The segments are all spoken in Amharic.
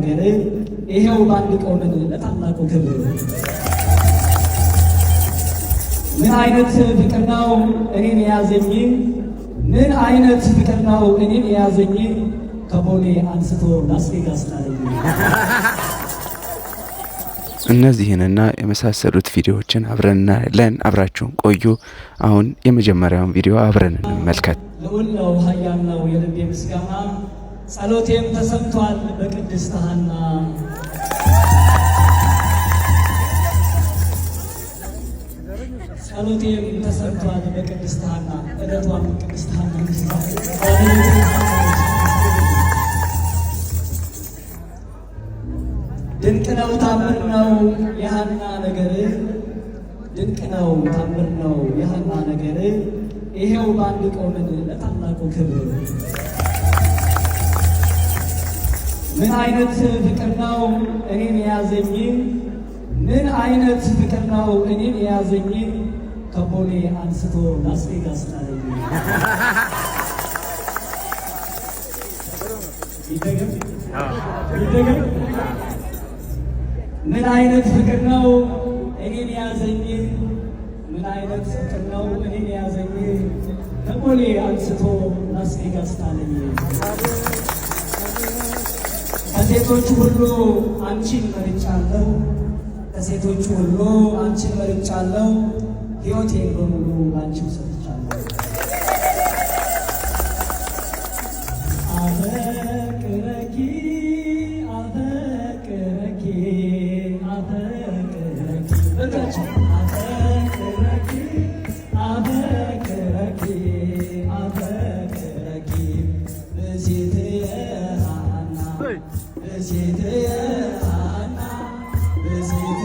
ነገር ይሄው ባንድ ቆመን ለታላቁ ክብር ምን አይነት ፍቅር ነው እኔን የያዘኝ ምን አይነት ፍቅር ነው እኔን የያዘኝ ከቦሌ አንስቶ ላስ ቬጋስ ጣለኝ። እነዚህንና የመሳሰሉት ቪዲዮዎችን አብረን እናያለን። አብራችሁን ቆዩ። አሁን የመጀመሪያውን ቪዲዮ አብረን እንመልከት። ልዑል ነው ኃያል ነው የልቤ ምስጋና ጸሎቴም ተሰምቷል በቅድስት ሐና ጸሎቴም ተሰምቷል በቅድስት ሐና እለቷም ቅድስት ሐና ድንቅ ነው ታምር ነው የሐና ነገር ድንቅ ነው ታምር ነው የሐና ነገር ይሄው ባንድ ቆመን ለታላቁ ክብር ምን አይነት ፍቅር ነው እኔን የያዘኝ ምን አይነት ፍቅር ነው እኔን የያዘኝ ከቦሌ አንስቶ ላስ ቬጋስ ጣለኝ። ይደገም ምን አይነት ፍቅር ነው እኔን የያዘኝ ምን አይነት ፍቅር ነው እኔን የያዘኝ ከቦሌ አንስቶ ላስ ቬጋስ ጣለኝ። ከሴቶቹ ሁሉ አንቺን መርጫለሁ ከሴቶቹ ሁሉ አንቺን መርጫለሁ ሕይወቴን በሙሉ አንቺው ሰጥቻለሁ። አፈቅረኪ አፈቅረኪ አፈቅረኪ በቃችሁ አፈቅረኪ አፈቅረኪ አፈቅረኪ በሴት ሐና በሴት ሐና በሴት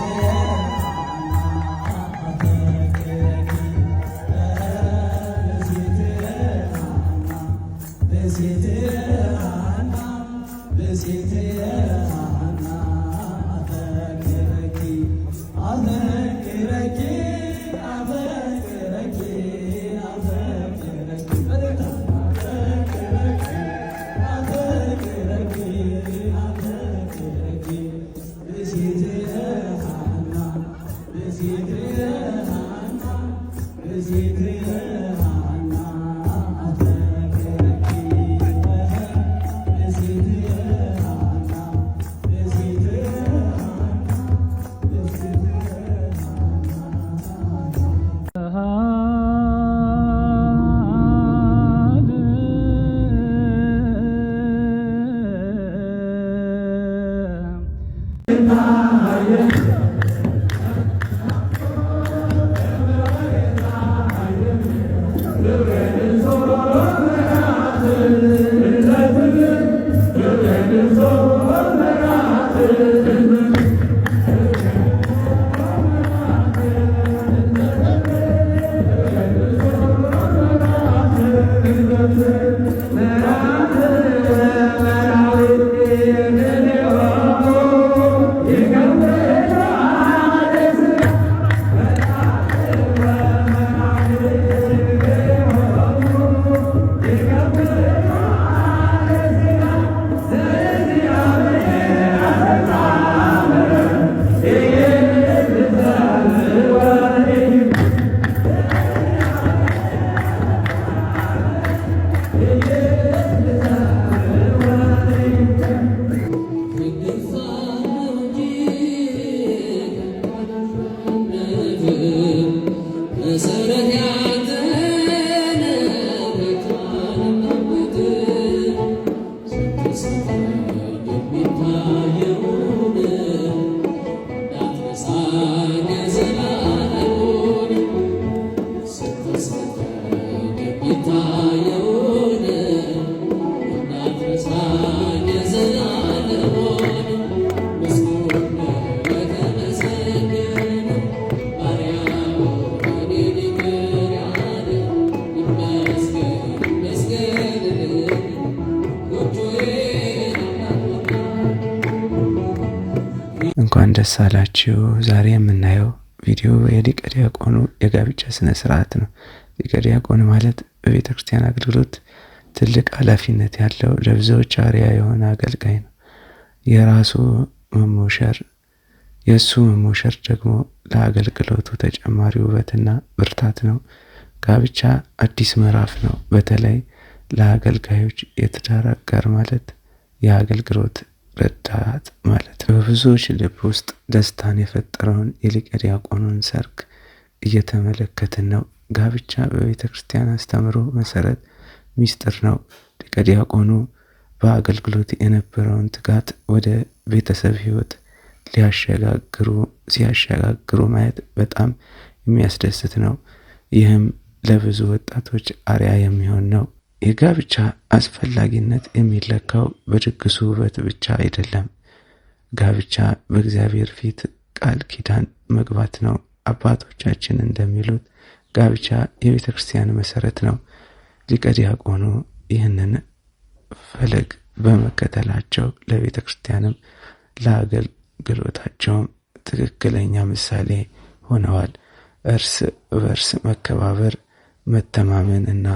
እንኳን ደስ አላችሁ። ዛሬ የምናየው ቪዲዮ የሊቀ ዲያቆኑ የጋብቻ ስነ ስርዓት ነው። ሊቀ ዲያቆን ማለት በቤተ ክርስቲያን አገልግሎት ትልቅ ኃላፊነት ያለው ለብዙዎች አርአያ የሆነ አገልጋይ ነው። የራሱ መሞሸር የእሱ መሞሸር ደግሞ ለአገልግሎቱ ተጨማሪ ውበትና ብርታት ነው። ጋብቻ አዲስ ምዕራፍ ነው። በተለይ ለአገልጋዮች የትዳር አጋር ማለት የአገልግሎት ረዳት ማለት ነው። በብዙዎች ልብ ውስጥ ደስታን የፈጠረውን የሊቀ ዲያቆኑን ሰርግ እየተመለከትን ነው። ጋብቻ በቤተ ክርስቲያን አስተምሮ መሰረት ሚስጥር ነው። ሊቀ ዲያቆኑ በአገልግሎት የነበረውን ትጋት ወደ ቤተሰብ ሕይወት ሲያሸጋግሩ ማየት በጣም የሚያስደስት ነው። ይህም ለብዙ ወጣቶች አርያ የሚሆን ነው። የጋብቻ አስፈላጊነት የሚለካው በድግሱ ውበት ብቻ አይደለም። ጋብቻ በእግዚአብሔር ፊት ቃል ኪዳን መግባት ነው። አባቶቻችን እንደሚሉት ጋብቻ የቤተ ክርስቲያን መሰረት ነው። ሊቀ ዲያቆኑ ይህንን ፈለግ በመከተላቸው ለቤተ ክርስቲያንም ለአገልግሎታቸውም ትክክለኛ ምሳሌ ሆነዋል። እርስ በርስ መከባበር፣ መተማመን እና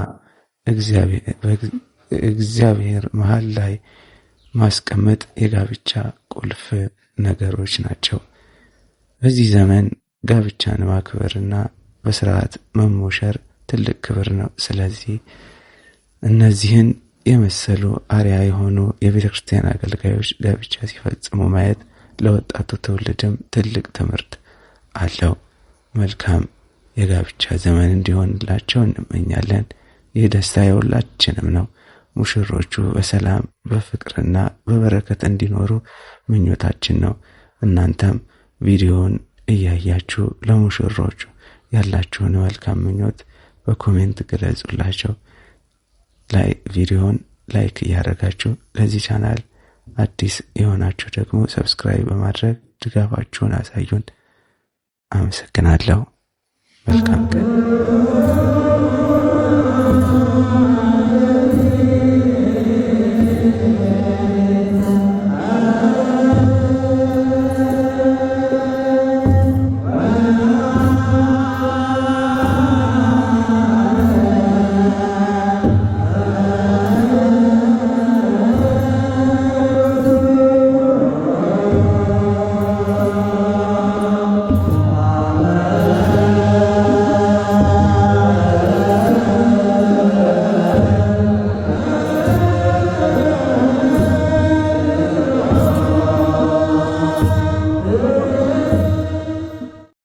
እግዚአብሔር መሃል ላይ ማስቀመጥ የጋብቻ ቁልፍ ነገሮች ናቸው። በዚህ ዘመን ጋብቻን ማክበርና በስርዓት መሞሸር ትልቅ ክብር ነው። ስለዚህ እነዚህን የመሰሉ አርያ የሆኑ የቤተ ክርስቲያን አገልጋዮች ጋብቻ ሲፈጽሙ ማየት ለወጣቱ ትውልድም ትልቅ ትምህርት አለው። መልካም የጋብቻ ዘመን እንዲሆንላቸው እንመኛለን። ይህ ደስታ የሁላችንም ነው። ሙሽሮቹ በሰላም በፍቅርና በበረከት እንዲኖሩ ምኞታችን ነው። እናንተም ቪዲዮውን እያያችሁ ለሙሽሮቹ ያላችሁን መልካም ምኞት በኮሜንት ግለጹላቸው። ቪዲዮውን ላይክ እያደረጋችሁ ለዚህ ቻናል አዲስ የሆናችሁ ደግሞ ሰብስክራይብ በማድረግ ድጋፋችሁን አሳዩን። አመሰግናለሁ። መልካም ቀን።